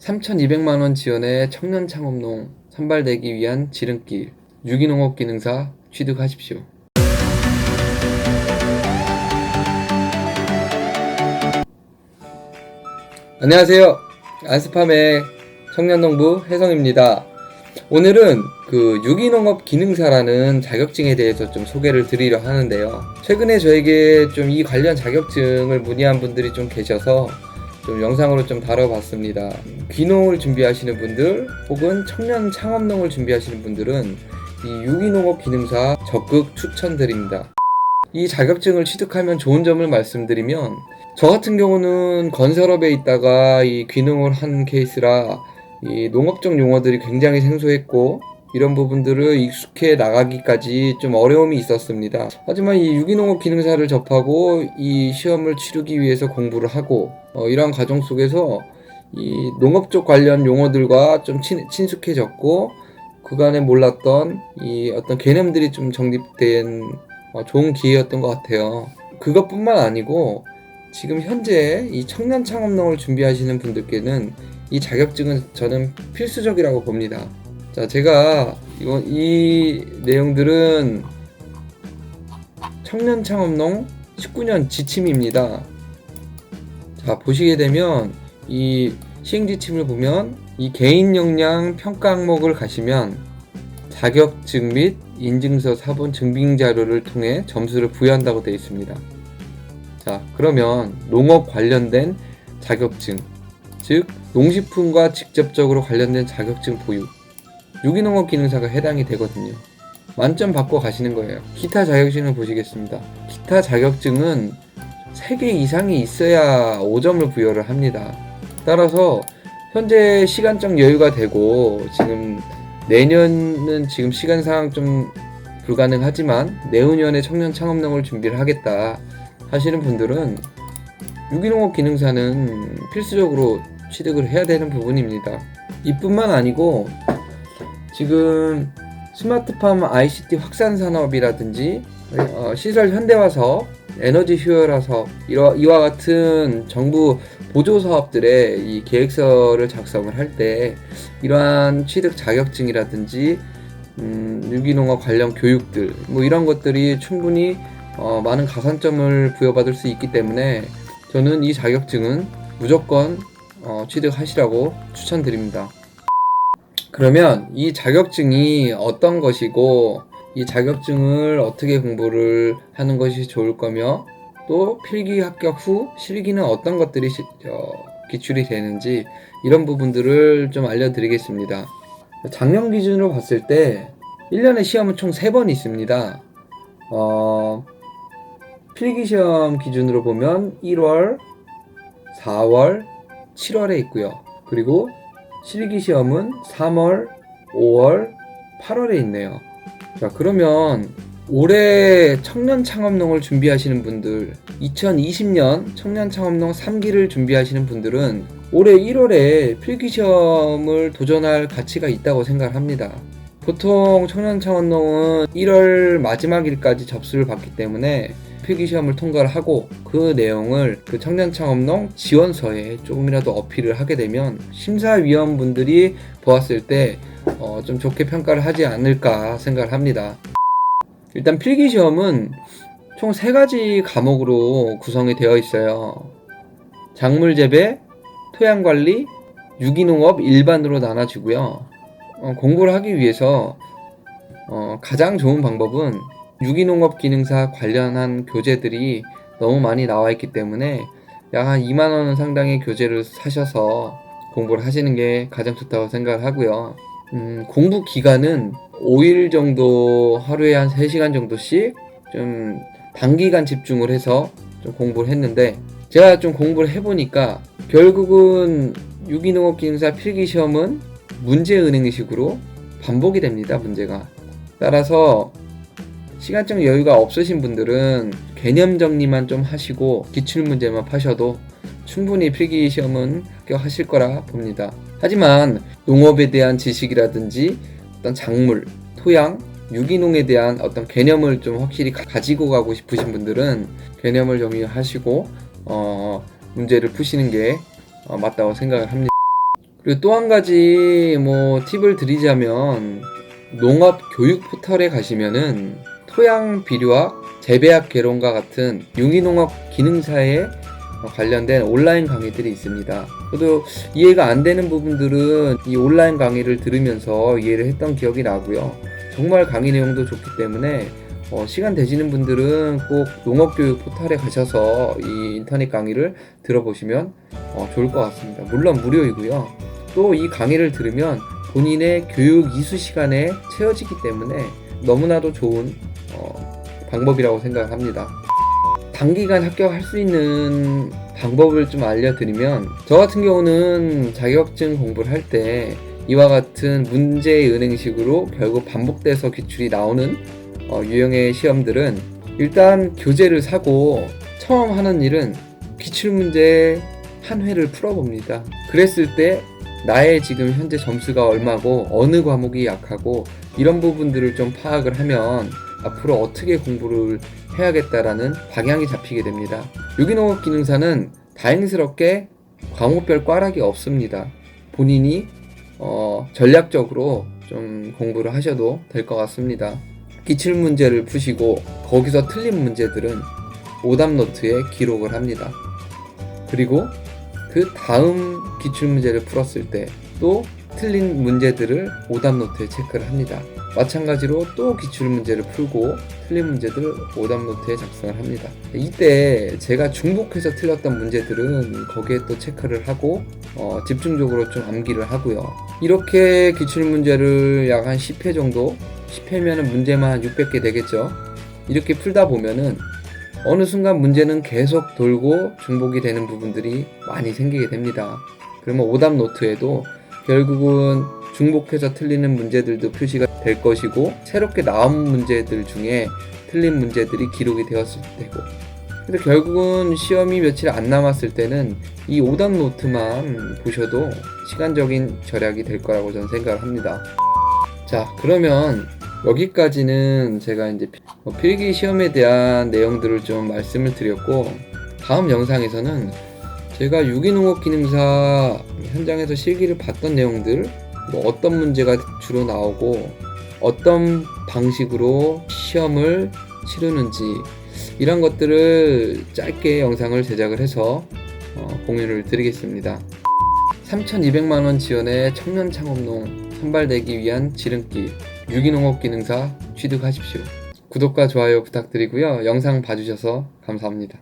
3,200만원 지원의 청년창업농 선발되기 위한 지름길, 유기농업 기능사 취득하십시오. 안녕하세요. 안스팜의 청년농부 혜성입니다. 오늘은 유기농업 기능사라는 자격증에 대해서 좀 소개를 드리려 하는데요. 최근에 저에게 좀 이 관련 자격증을 문의한 분들이 좀 계셔서 좀 영상으로 좀 다뤄봤습니다. 귀농을 준비하시는 분들 혹은 청년 창업농을 준비하시는 분들은 이 유기농업 기능사 적극 추천드립니다. 이 자격증을 취득하면 좋은 점을 말씀드리면, 저 같은 경우는 건설업에 있다가 이 귀농을 한 케이스라 이 농업적 용어들이 굉장히 생소했고 이런 부분들을 익숙해 나가기까지 좀 어려움이 있었습니다. 하지만 이 유기농업 기능사를 접하고 이 시험을 치르기 위해서 공부를 하고 이러한 과정 속에서 이 농업적 관련 용어들과 좀 친숙해졌고, 그간에 몰랐던 이 어떤 개념들이 좀 정립된 좋은 기회였던 것 같아요. 그것뿐만 아니고 지금 현재 이 청년 창업농을 준비하시는 분들께는 이 자격증은 저는 필수적이라고 봅니다. 자, 제가 이 내용들은 청년 창업농 19년 지침입니다. 자, 보시게 되면 이 시행 지침을 보면 이 개인 역량 평가 항목을 가시면 자격증 및 인증서 사본 증빙 자료를 통해 점수를 부여한다고 되어 있습니다. 자, 그러면 농업 관련된 자격증, 즉 농식품과 직접적으로 관련된 자격증 보유, 유기농업 기능사가 해당이 되거든요. 만점 받고 가시는 거예요. 기타 자격증을 보시겠습니다. 기타 자격증은 3개 이상이 있어야 5점을 부여를 합니다. 따라서 현재 시간적 여유가 되고 지금 내년은 지금 시간 상황 좀 불가능하지만 내후년에 청년 창업농을 준비를 하겠다 하시는 분들은 유기농업 기능사는 필수적으로 취득을 해야 되는 부분입니다. 이뿐만 아니고 지금 스마트팜 ICT 확산 산업이라든지 시설 현대화 사업, 에너지 효율화 사업, 이와 같은 정부 보조 사업들의 이 계획서를 작성을 할 때 이러한 취득 자격증이라든지 유기농업 관련 교육들 이런 것들이 충분히 많은 가산점을 부여받을 수 있기 때문에 저는 이 자격증은 무조건 취득하시라고 추천드립니다. 그러면 이 자격증이 어떤 것이고 이 자격증을 어떻게 공부를 하는 것이 좋을 거며 또 필기 합격 후 실기는 어떤 것들이 기출이 되는지 이런 부분들을 좀 알려드리겠습니다. 작년 기준으로 봤을 때 1년에 시험은 총 3번 있습니다. 필기시험 기준으로 보면 1월, 4월, 7월에 있고요. 그리고 실기시험은 3월, 5월, 8월에 있네요. 자, 그러면 올해 청년 창업농을 준비하시는 분들, 2020년 청년 창업농 3기를 준비하시는 분들은 올해 1월에 필기시험을 도전할 가치가 있다고 생각합니다. 보통 청년 창업농은 1월 마지막 일까지 접수를 받기 때문에 필기시험을 통과를 하고 그 내용을 그 청년창업농 지원서에 조금이라도 어필을 하게 되면 심사위원분들이 보았을 때 좀 좋게 평가를 하지 않을까 생각을 합니다. 일단 필기시험은 총 3가지 과목으로 구성이 되어 있어요. 작물재배, 토양관리, 유기농업 일반으로 나눠지고요. 공부를 하기 위해서 가장 좋은 방법은 유기농업 기능사 관련한 교재들이 너무 많이 나와 있기 때문에 약 한 2만원 상당의 교재를 사셔서 공부를 하시는 게 가장 좋다고 생각을 하고요. 공부 기간은 5일 정도, 하루에 한 3시간 정도씩 좀 단기간 집중을 해서 좀 공부를 했는데, 제가 좀 공부를 해보니까 결국은 유기농업 기능사 필기시험은 문제은행식으로 반복이 됩니다. 문제가. 따라서 시간적 여유가 없으신 분들은 개념 정리만 좀 하시고 기출문제만 파셔도 충분히 필기시험은 합격하실 거라 봅니다. 하지만 농업에 대한 지식이라든지 어떤 작물, 토양, 유기농에 대한 어떤 개념을 좀 확실히 가지고 가고 싶으신 분들은 개념을 정리하시고 문제를 푸시는 게 맞다고 생각을 합니다. 그리고 또 한 가지 팁을 드리자면 농업 교육 포털에 가시면은 토양 비료학, 재배학 개론과 같은 유기농업 기능사에 관련된 온라인 강의들이 있습니다. 저도 이해가 안 되는 부분들은 이 온라인 강의를 들으면서 이해를 했던 기억이 나고요. 정말 강의 내용도 좋기 때문에 시간 되시는 분들은 꼭 농업교육 포털에 가셔서 이 인터넷 강의를 들어보시면 좋을 것 같습니다. 물론 무료이고요. 또 이 강의를 들으면 본인의 교육 이수 시간에 채워지기 때문에 너무나도 좋은 방법이라고 생각합니다. 단기간 합격할 수 있는 방법을 좀 알려드리면, 저 같은 경우는 자격증 공부를 할 때 이와 같은 문제의 은행식으로 결국 반복돼서 기출이 나오는 유형의 시험들은 일단 교재를 사고 처음 하는 일은 기출문제 한 회를 풀어봅니다. 그랬을 때 나의 지금 현재 점수가 얼마고 어느 과목이 약하고 이런 부분들을 좀 파악을 하면 앞으로 어떻게 공부를 해야겠다라는 방향이 잡히게 됩니다. 유기농업 기능사는 다행스럽게 과목별 꽈락이 없습니다. 본인이 전략적으로 좀 공부를 하셔도 될 것 같습니다. 기출문제를 푸시고 거기서 틀린 문제들은 오답노트에 기록을 합니다. 그리고 그 다음 기출문제를 풀었을 때 또 틀린 문제들을 오답노트에 체크를 합니다. 마찬가지로 또 기출문제를 풀고 틀린 문제들을 오답노트에 작성을 합니다. 이때 제가 중복해서 틀렸던 문제들은 거기에 또 체크를 하고 집중적으로 좀 암기를 하고요. 이렇게 기출문제를 약 한 10회 정도, 10회면은 문제만 한 600개 되겠죠. 이렇게 풀다 보면은 어느 순간 문제는 계속 돌고 중복이 되는 부분들이 많이 생기게 됩니다. 그러면 오답 노트에도 결국은 중복해서 틀리는 문제들도 표시가 될 것이고, 새롭게 나온 문제들 중에 틀린 문제들이 기록이 되었을 테고, 그래서 결국은 시험이 며칠 안 남았을 때는 이 오답 노트만 보셔도 시간적인 절약이 될 거라고 저는 생각을 합니다. 자, 그러면 여기까지는 제가 이제 필기 시험에 대한 내용들을 좀 말씀을 드렸고, 다음 영상에서는 제가 유기농업 기능사 현장에서 실기를 봤던 내용들, 어떤 문제가 주로 나오고 어떤 방식으로 시험을 치르는지, 이런 것들을 짧게 영상을 제작을 해서 공유를 드리겠습니다. 3,200만원 지원의 청년 창업농 선발되기 위한 지름길, 유기농업 기능사 취득하십시오. 구독과 좋아요 부탁드리고요. 영상 봐주셔서 감사합니다.